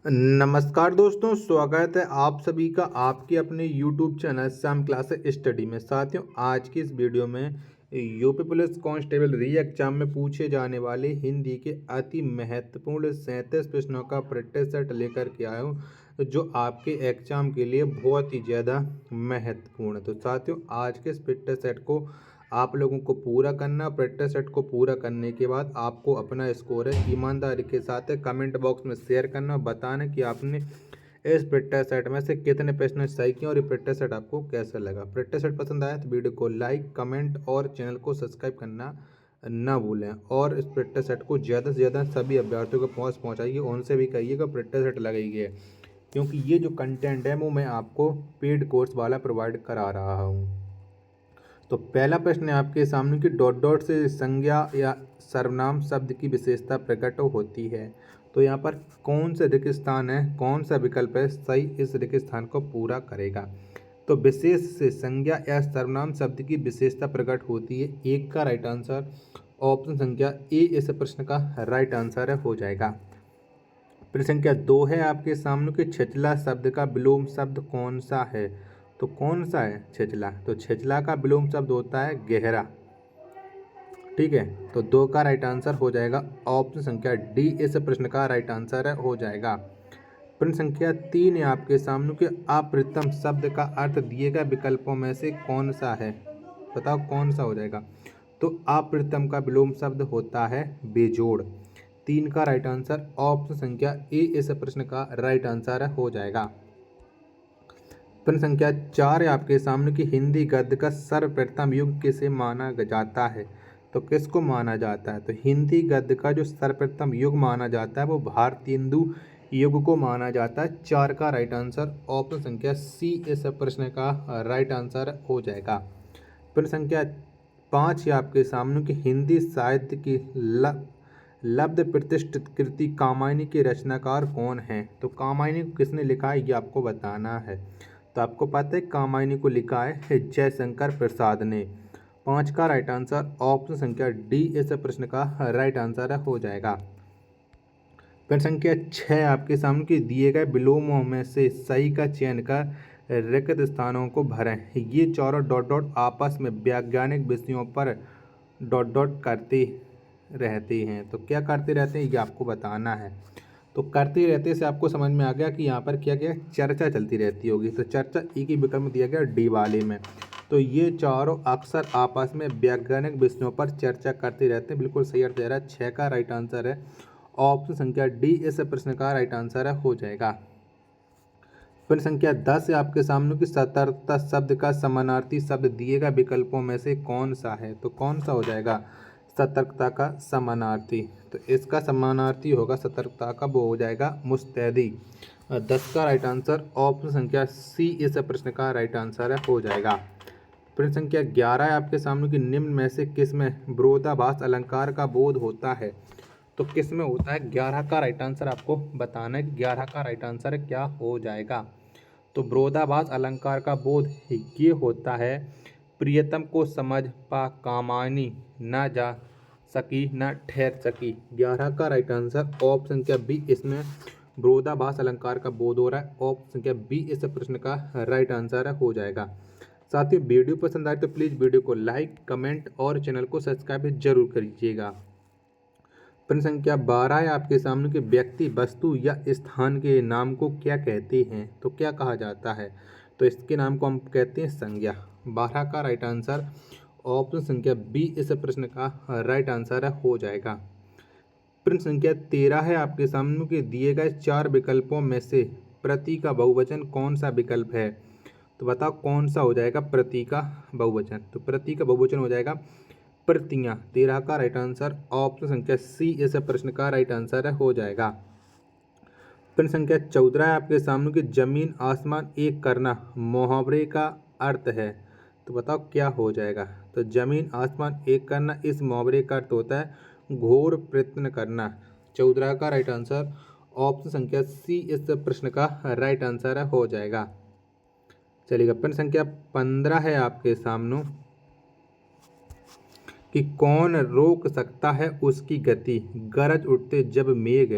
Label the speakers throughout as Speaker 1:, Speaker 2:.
Speaker 1: नमस्कार दोस्तों, स्वागत है आप सभी का आपके अपने YouTube channel Shyam class study में। साथियों, आज की इस वीडियो में यूपी पुलिस कांस्टेबल री एग्जाम में पूछे जाने वाले हिंदी के अति महत्वपूर्ण 37 प्रश्नों का प्रैक्टिस सेट लेकर के आया हूँ, जो आपके एग्जाम के लिए बहुत ही ज़्यादा महत्वपूर्ण है। तो साथियों, आज के इस प्रैक्टिस सेट को आप लोगों को पूरा करना। प्रैक्टिस सेट को पूरा करने के बाद आपको अपना स्कोर है ईमानदारी के साथ कमेंट बॉक्स में शेयर करना और बताना कि आपने इस प्रैक्टिस सेट में से कितने प्रश्न सही किए और ये प्रैक्टिस सेट आपको कैसा लगा। प्रैक्टिस सेट पसंद आया तो वीडियो को लाइक, कमेंट और चैनल को सब्सक्राइब करना ना भूलें। और इस प्रैक्टिस सेट को ज़्यादा से ज़्यादा सभी अभ्यर्थियों को पहुँचाइए, उनसे भी कहिएगा प्रैक्टिस सेट लगाइए, क्योंकि ये जो कंटेंट है वो मैं आपको पेड कोर्स वाला प्रोवाइड करा रहा हूँ। तो पहला प्रश्न है आपके सामने कि डॉट डॉट से संज्ञा या सर्वनाम शब्द की विशेषता प्रकट होती है। तो यहाँ पर कौन सा रिक्त स्थान है, कौन सा विकल्प है सही इस रिक्त स्थान को पूरा करेगा। तो विशेष से संज्ञा या सर्वनाम शब्द की विशेषता प्रकट होती है। एक का राइट आंसर ऑप्शन संख्या ए इस प्रश्न का राइट आंसर है, हो जाएगा। प्रश्न संख्या 2 है आपके सामने कि छिछला शब्द का विलोम शब्द कौन सा है। तो कौन सा है छिछला? तो छिछला का विलोम शब्द होता है गहरा। ठीक है, तो 2 का राइट आंसर हो जाएगा ऑप्शन संख्या डी इस प्रश्न का राइट आंसर है, हो जाएगा। प्रश्न संख्या 3 है आपके सामने कि अप्रतिम शब्द का अर्थ दिए गए विकल्पों में से कौन सा है। बताओ कौन सा हो जाएगा। तो अप्रतिम का विलोम शब्द होता है बेजोड़। 3 का राइट आंसर ऑप्शन संख्या ए इस प्रश्न का राइट आंसर है, हो जाएगा। प्रश्न संख्या 4 है आपके सामने कि हिंदी गद्य का सर्वप्रथम युग किसे माना जाता है। तो किसको माना जाता है। तो हिंदी गद्य का जो सर्वप्रथम युग माना जाता है वो भारतेंदु युग को माना जाता है। 4 का राइट आंसर ऑप्शन संख्या सी इस प्रश्न का राइट आंसर हो जाएगा। प्रश्न संख्या 5 है आपके सामने कि हिंदी साहित्य की लब्ध प्रतिष्ठित कृति कामायनी के रचनाकार कौन है। तो कामायनी को किसने लिखा है ये आपको बताना है। तो आपको पता है कामायनी को लिखा है जयशंकर प्रसाद ने। 5 का राइट आंसर ऑप्शन संख्या डी इस प्रश्न का राइट आंसर है, हो जाएगा। प्रश्न संख्या 6 आपके सामने कि दिए गए विलोमों में से सही का चयन कर रिक्त स्थानों को भरें। ये चारों डॉट डॉट आपस में वैज्ञानिक विषयों पर डॉट डॉट करते रहते हैं। तो क्या करते रहते हैं ये आपको बताना है। तो करते रहते से आपको समझ में आ गया कि यहाँ पर क्या क्या चर्चा चलती रहती होगी। तो चर्चा एक ही विकल्प में दिया गया डी वाले में। तो ये चारों अक्सर आपस में वैज्ञानिक विषयों पर चर्चा करते रहते हैं। बिल्कुल सही अर्थ दे रहा है। 6 का राइट आंसर है ऑप्शन संख्या डी इस प्रश्न का राइट आंसर है, हो जाएगा। प्रश्न संख्या 10 है आपके सामने कि सतर्कता शब्द का समानार्थी शब्द दिए गए विकल्पों में से कौन सा है। तो कौन सा हो जाएगा सतर्कता का समानार्थी। तो इसका समानार्थी होगा सतर्कता का, वो हो जाएगा मुस्तैदी। 10 का राइट आंसर ऑप्शन संख्या सी इस प्रश्न का राइट आंसर है, हो जाएगा। प्रश्न संख्या 11 है आपके सामने कि निम्न में से किस में विरोधाभास अलंकार का बोध होता है। तो किस में होता है। 11 का राइट आंसर आपको बताना है कि 11 का राइट आंसर क्या हो जाएगा। तो विरोधाभास अलंकार का बोध ये होता है प्रियतम को समझ पा कामायनी न जा सकी न ठहर सकी। 11 का राइट आंसर ऑप्शन संख्या बी इसमें विरोधाभास अलंकार का बोध हो रहा है। ऑप्शन संख्या बी इस प्रश्न का राइट आंसर हो जाएगा। साथियों, वीडियो पसंद आए तो प्लीज़ वीडियो को लाइक, कमेंट और चैनल को सब्सक्राइब जरूर करिएगा। प्रश्न संख्या 12 है आपके सामने कि व्यक्ति, वस्तु या स्थान के नाम को क्या कहते हैं। तो क्या कहा जाता है। तो इसके नाम को हम कहते हैं संज्ञा। 12 का राइट आंसर ऑप्शन संख्या बी इस प्रश्न का राइट आंसर हो जाएगा। प्रश्न संख्या 13 है आपके सामने कि दिए गए 4 विकल्पों में से प्रति का बहुवचन कौन सा विकल्प है। तो बताओ कौन सा हो जाएगा प्रति का बहुवचन। तो प्रति का बहुवचन हो जाएगा प्रतियां। 13 का राइट आंसर ऑप्शन संख्या सी इस प्रश्न का राइट आंसर हो जाएगा। प्रश्न संख्या 14 है आपके सामने कि जमीन आसमान एक करना मुहावरे का अर्थ है। तो बताओ क्या हो जाएगा। तो जमीन आसमान एक करना इस मुहावरे का अर्थ होता है घोर प्रयत्न करना। 14 का राइट आंसर ऑप्शन संख्या सी इस प्रश्न का राइट आंसर हो जाएगा। चलिएगा, प्रश्न संख्या 15 है आपके सामने कि कौन रोक सकता है उसकी गति गरज उठते जब मेघ।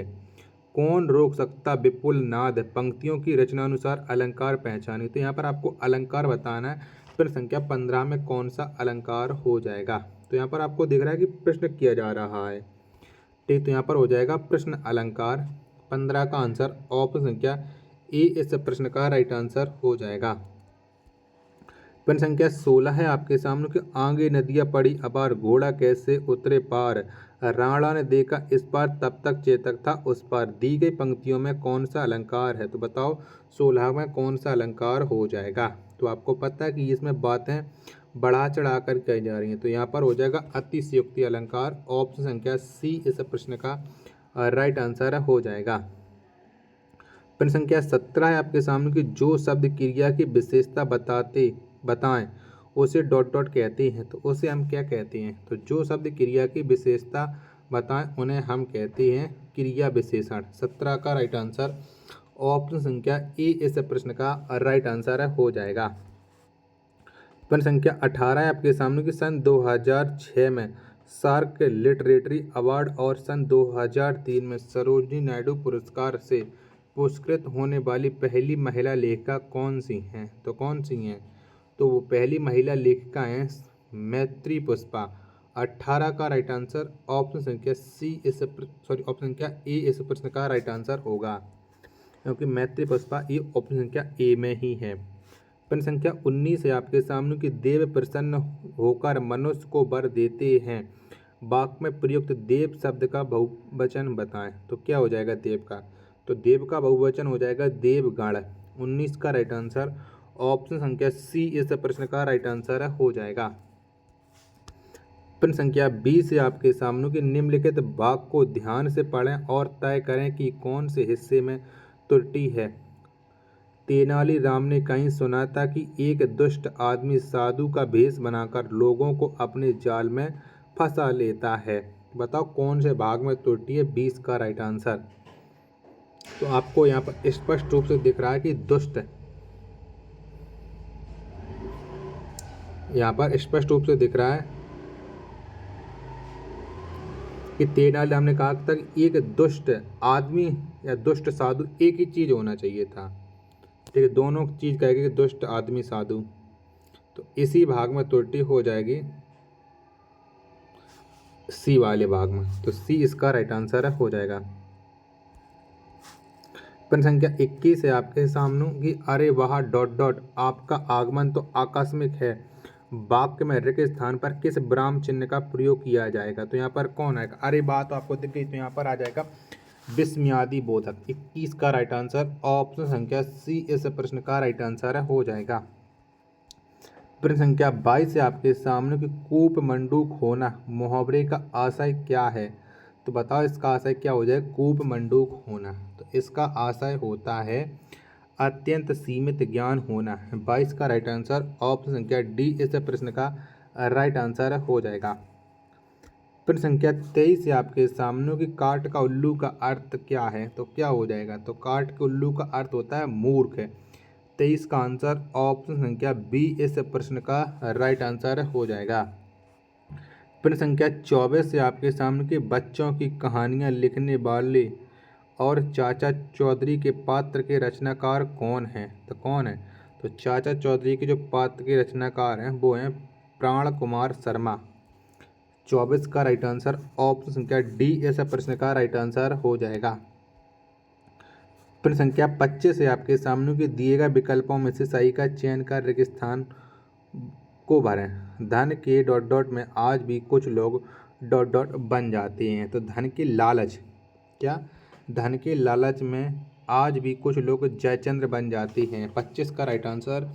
Speaker 1: कौन रोक सकता विपुल नाद, पंक्तियों की रचनानुसार अलंकार पहचाने। तो यहाँ पर आपको अलंकार बताना है। प्रश्न संख्या 15 में कौन सा अलंकार हो जाएगा। तो यहाँ पर आपको दिख रहा है कि प्रश्न किया जा रहा है, ठीक। तो यहाँ पर हो जाएगा प्रश्न अलंकार। 15 का आंसर ऑप्शन संख्या ए इस प्रश्न का राइट आंसर हो जाएगा। प्रश्न संख्या 16 है आपके सामने कि आगे नदियाँ पड़ी अपार, घोड़ा कैसे उतरे पार, राणा ने देखा इस पार तब तक चेतक था उस पार। दी गई पंक्तियों में कौन सा अलंकार है। तो बताओ 16 में कौन सा अलंकार हो जाएगा। तो आपको पता है कि इसमें बातें बढ़ा चढ़ा कर कही जा रही हैं। तो यहाँ पर हो जाएगा अतिशयोक्ति अलंकार। ऑप्शन संख्या सी इस प्रश्न का राइट आंसर हो जाएगा। प्रश्न संख्या 17 है आपके सामने कि जो शब्द क्रिया की विशेषता बताएं उसे डॉट डॉट कहते हैं। तो उसे हम क्या कहते हैं। तो जो शब्द क्रिया की विशेषता बताएं उन्हें हम कहते हैं क्रिया विशेषण। 17 का राइट आंसर ऑप्शन संख्या ए इस प्रश्न का राइट आंसर हो जाएगा। प्रश्न संख्या 18 है आपके सामने कि सन 2006 में सार्क लिटरेरी अवार्ड और सन 2003 में सरोजिनी नायडू पुरस्कार से पुरस्कृत होने वाली पहली महिला लेखिका कौन सी हैं। तो कौन सी हैं। तो वो पहली महिला लेखिका हैं मैत्री पुष्पा। 18 का राइट आंसर ऑप्शन संख्या ऑप्शन संख्या ए इस प्रश्न का राइट आंसर होगा, क्योंकि मैत्री पुष्पा ये ऑप्शन संख्या ए में ही है। प्रश्न संख्या 19 है आपके सामने कि देव प्रसन्न होकर मनुष्य को वर देते हैं, वाक्य में प्रयुक्त देव शब्द का बहुवचन बताएं। तो क्या हो जाएगा देव का। तो देव का बहुवचन हो जाएगा देवगण। 19 का राइट आंसर ऑप्शन संख्या सी इस प्रश्न का राइट आंसर हो जाएगा। प्रश्न संख्या 20 है आपके सामने कि निम्नलिखित वाक्य को ध्यान से पढ़ें और तय करें कि कौन से हिस्से में त्रुटि है। तेनालीराम ने कहीं सुना था कि एक दुष्ट आदमी साधु का भेष बनाकर लोगों को अपने जाल में फंसा लेता है। बताओ कौन से भाग में त्रुटि है। 20 का राइट आंसर। तो आपको यहाँ पर स्पष्ट रूप से दिख रहा है कि दुष्ट, यहाँ पर स्पष्ट रूप से दिख रहा है कि तेनालीराम ने कहा था कि एक दुष्ट आदमी या दुष्ट साधु एक ही चीज होना चाहिए था, ठीक है। दोनों चीज कहेगी कि दुष्ट आदमी साधु, तो इसी भाग में त्रुटि हो जाएगी सी वाले भाग में। तो सी इसका राइट आंसर हो जाएगा। प्रश्न संख्या 21 है आपके सामने कि अरे वाह डॉट डॉट, आपका आगमन तो आकस्मिक है, वाक्य में ऋ के स्थान पर किस विराम चिन्ह का प्रयोग किया जाएगा। तो यहाँ पर कौन आएगा। अरे वाह तो आपको दिख गई, तो यहाँ पर आ जाएगा विस्मयादि बोधक। 21 का राइट आंसर ऑप्शन संख्या सी इस प्रश्न का राइट आंसर हो जाएगा। प्रश्न संख्या 22 है आपके सामने कि कूप मंडूक होना मुहावरे का आशय क्या है। तो बताओ इसका आशय क्या हो जाए। कूप मंडूक होना, तो इसका आशय होता है अत्यंत सीमित ज्ञान होना। 22 का राइट आंसर ऑप्शन संख्या डी इस प्रश्न का राइट आंसर हो जाएगा। प्रश्न संख्या 23 है आपके सामने कि काट का उल्लू का अर्थ क्या है। तो क्या हो जाएगा। तो काट के उल्लू का अर्थ होता है मूर्ख। 23 का आंसर ऑप्शन संख्या बी इस प्रश्न का राइट आंसर हो जाएगा। प्रश्न संख्या 24 है आपके सामने कि बच्चों की कहानियाँ लिखने वाले और चाचा चौधरी के पात्र के रचनाकार कौन हैं। तो कौन है। तो चाचा चौधरी के जो पात्र के रचनाकार हैं वो हैं प्राण कुमार शर्मा। 24 का राइट आंसर ऑप्शन संख्या डी ऐसा प्रश्न का राइट आंसर हो जाएगा। प्रश्न संख्या 25 है आपके सामने कि दिए गए विकल्पों में से सही का चयन कर रिक्त स्थान को भरें। धन के डॉट डॉट में आज भी कुछ लोग डॉट डॉट बन जाते हैं। तो धन की लालच, क्या धन के लालच में आज भी कुछ लोग जयचंद्र बन जाते हैं। 25 का राइट आंसर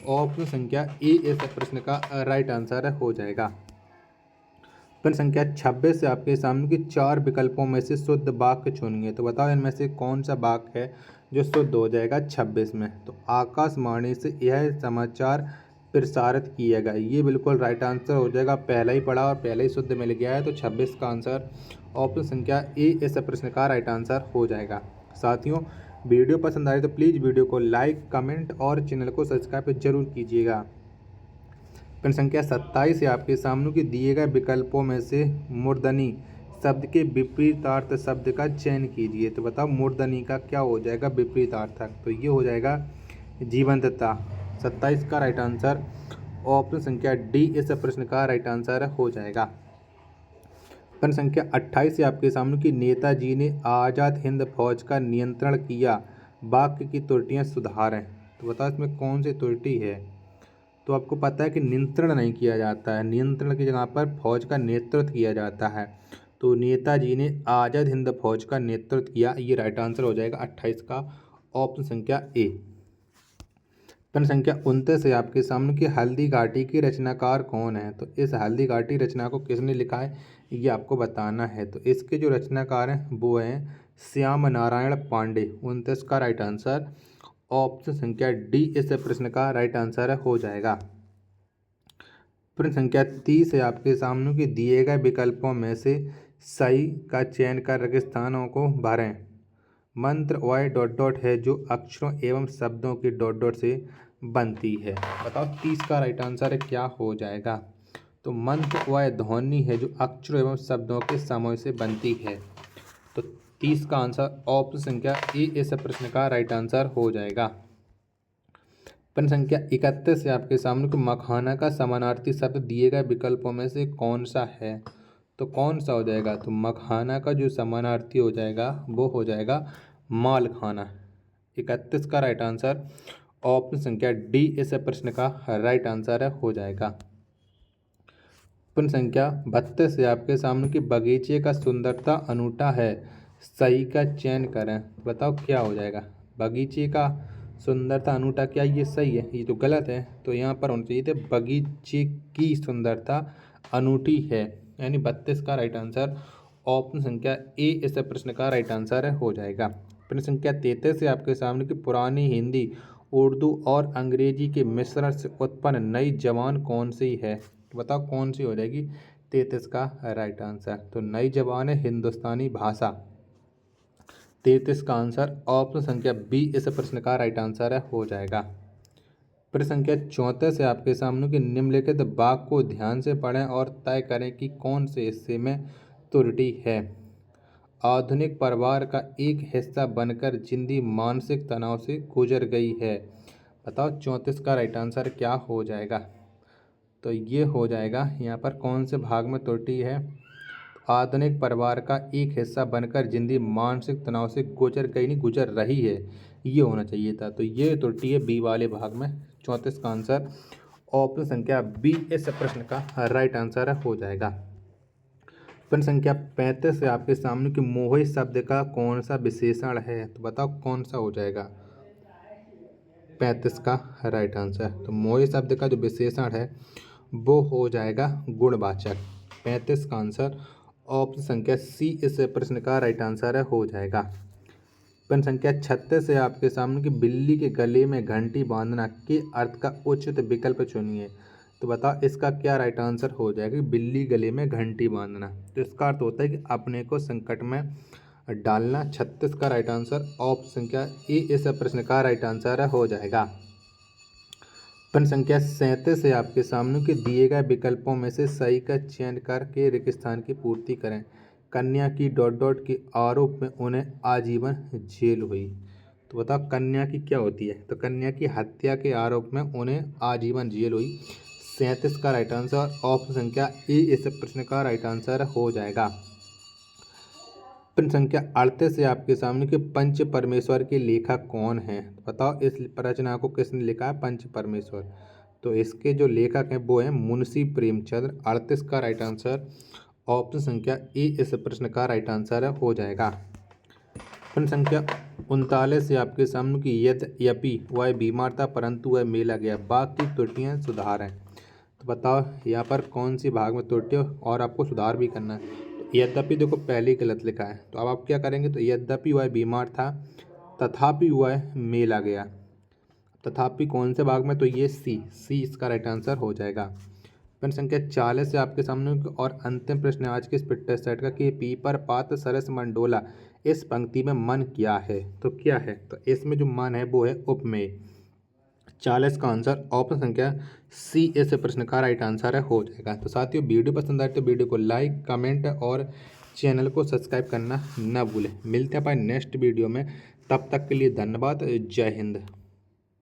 Speaker 1: ऑप्शन संख्या ए इस प्रश्न का राइट आंसर हो जाएगा। प्रश्न संख्या 26 से आपके सामने की 4 विकल्पों में से शुद्ध वाक्य चुनिए। तो बताओ इनमें से कौन सा वाक्य है जो शुद्ध हो जाएगा 26 में। तो आकाशवाणी से यह समाचार प्रसारित किया गया, ये बिल्कुल राइट आंसर हो जाएगा। पहला ही पढ़ा और पहला ही शुद्ध मिल गया है। तो 26 का आंसर ऑप्शन संख्या ए इस प्रश्न का राइट आंसर हो जाएगा। साथियों वीडियो पसंद आए तो प्लीज़ वीडियो को लाइक कमेंट और चैनल को सब्सक्राइब जरूर कीजिएगा। प्रश्न संख्या 27 है आपके सामने कि दिए गए विकल्पों में से मूर्धनी शब्द के विपरीतार्थ शब्द का चयन कीजिए। तो बताओ मूर्धनी का क्या हो जाएगा विपरीतार्थक, तो ये हो जाएगा जीवंतता। 27 का राइट आंसर ऑप्शन संख्या डी इस प्रश्न का राइट आंसर हो जाएगा। प्रश्न संख्या 28 से आपके सामने कि नेताजी ने आज़ाद हिंद फौज का नियंत्रण किया, वाक्य की त्रुटियां सुधारें। तो बताओ इसमें कौन सी त्रुटि है। तो आपको पता है कि नियंत्रण नहीं किया जाता है, नियंत्रण की जगह पर फौज का नेतृत्व किया जाता है। तो नेताजी ने आज़ाद हिंद फौज का नेतृत्व किया, ये राइट आंसर हो जाएगा 28 का ऑप्शन संख्या ए। प्रश्न संख्या 29 है आपके सामने कि हल्दी घाटी की रचनाकार कौन है। तो इस हल्दी घाटी रचना को किसने लिखा है ये आपको बताना है। तो इसके जो रचनाकार हैं वो हैं श्याम नारायण पांडे। 29 का राइट आंसर ऑप्शन संख्या डी इस प्रश्न का राइट आंसर हो जाएगा। प्रश्न संख्या 30 है आपके सामने कि दिए गए विकल्पों में से सही का चयन कर रेगिस्तानों को भरें। मंत्र वाय डॉट डॉट है जो अक्षरों एवं शब्दों के डॉट डॉट से बनती है। बताओ 30 का राइट आंसर क्या हो जाएगा। तो मंत्र वाय ध्वनि है जो अक्षरों एवं शब्दों के समूह से बनती है। तो 30 का आंसर ऑप्शन संख्या ए इस प्रश्न का राइट आंसर हो जाएगा। प्रश्न संख्या 31 है आपके सामने को मखाना का समानार्थी शब्द दिए गए विकल्पों में से कौन सा है। तो कौन सा हो जाएगा। तो मखाना का जो समानार्थी हो जाएगा वो हो जाएगा मालखाना। 31 का राइट आंसर ऑप्शन संख्या डी इस प्रश्न का राइट आंसर हो जाएगा। प्रश्न संख्या 32 है आपके सामने कि बगीचे का सुंदरता अनूठा है, सही का चयन करें। बताओ क्या हो जाएगा। बगीचे का सुंदरता अनूठा, क्या ये सही है। ये तो गलत है। तो यहाँ पर होना चाहिए थे बगीचे की सुंदरता अनूठी है, यानी 32 का राइट आंसर ऑप्शन संख्या ए इस प्रश्न का राइट आंसर हो जाएगा। प्रश्न संख्या 33 से आपके सामने की पुरानी हिंदी उर्दू और अंग्रेजी के मिश्रण से उत्पन्न नई जबान कौन सी है। तो बताओ कौन सी हो जाएगी 33 का राइट आंसर। तो नई जबान है हिंदुस्तानी भाषा। 33 का आंसर ऑप्शन संख्या बी इस प्रश्न का राइट आंसर हो जाएगा। प्रश्न संख्या 34 है आपके सामने कि निम्नलिखित वाक्य को ध्यान से पढ़ें और तय करें कि कौन से हिस्से में त्रुटि है। आधुनिक परिवार का एक हिस्सा बनकर जिंदगी मानसिक तनाव से गुजर गई है। बताओ 34 का राइट आंसर क्या हो जाएगा। तो ये हो जाएगा यहाँ पर कौन से भाग में त्रुटि है। आधुनिक परिवार का एक हिस्सा बनकर जिंदगी मानसिक तनाव से गुजर गई नहीं गुजर रही है, ये होना चाहिए था। तो ये त्रुटि है बी वाले भाग में। 34 का आंसर ऑप्शन संख्या बी इस प्रश्न का राइट आंसर हो जाएगा। प्रश्न संख्या 35 से आपके सामने कि मोही शब्द का कौन सा विशेषण है। तो बताओ कौन सा हो जाएगा 35 का राइट आंसर। तो मोही शब्द का जो विशेषण है वो हो जाएगा गुणवाचक। 35 का आंसर ऑप्शन संख्या सी इस प्रश्न का राइट आंसर हो जाएगा। प्रश्न संख्या 36 है आपके सामने कि बिल्ली के गले में घंटी बांधना के अर्थ का उचित विकल्प चुनिए। तो बताओ इसका क्या राइट आंसर हो जाएगा। बिल्ली गले में घंटी बांधना, तो इसका अर्थ होता है कि अपने को संकट में डालना। 36 का राइट आंसर ऑप्शन संख्या ए इस प्रश्न का राइट आंसर हो जाएगा। प्रश्न संख्या 37 है आपके सामने कि दिए गए विकल्पों में से सही का चयन करके रेगिस्तान की पूर्ति करें। कन्या की डॉट डॉट के आरोप में उन्हें आजीवन जेल हुई। तो बताओ कन्या की क्या होती है। तो कन्या की हत्या के आरोप में उन्हें आजीवन जेल हुई। 37 का राइट आंसर ऑप्शन संख्या ए इस प्रश्न का राइट आंसर हो जाएगा। प्रश्न संख्या 38 से आपके सामने कि पंच परमेश्वर के लेखक कौन हैं। तो बताओ इस रचना को किसने लिखा है पंच परमेश्वर। तो इसके जो लेखक हैं वो हैं मुंशी प्रेमचंद्र। 38 का राइट आंसर ऑप्शन संख्या ए इस प्रश्न का राइट आंसर हो जाएगा। प्रश्न संख्या 39 से आपके सामने कि यद्यपि वह बीमार था परंतु वह मेला गया, बाकी त्रुटियां सुधारें। तो बताओ यहाँ पर कौन सी भाग में त्रुटि और आपको सुधार भी करना है। तो यद्यपि देखो पहले गलत लिखा है, तो अब आप क्या करेंगे। तो यद्यपि वह बीमार था तथापि वह मेला गया, तथापि कौन से भाग में। तो ये सी इसका राइट आंसर हो जाएगा। प्रश्न संख्या 40 से आपके सामने और अंतिम प्रश्न आज के इस टेस्ट सेट का कि पीपर पात सरस मंडोला इस पंक्ति में मन क्या है। तो क्या है। तो इसमें जो मन है वो है उपमेय। 40 का आंसर ऑप्शन संख्या सी इस प्रश्न का राइट आंसर हो जाएगा। तो साथियों वीडियो पसंद आए तो वीडियो को लाइक कमेंट और चैनल को सब्सक्राइब करना न भूलें। मिलते हैं अपन नेक्स्ट वीडियो में, तब तक के लिए धन्यवाद। जय हिंद।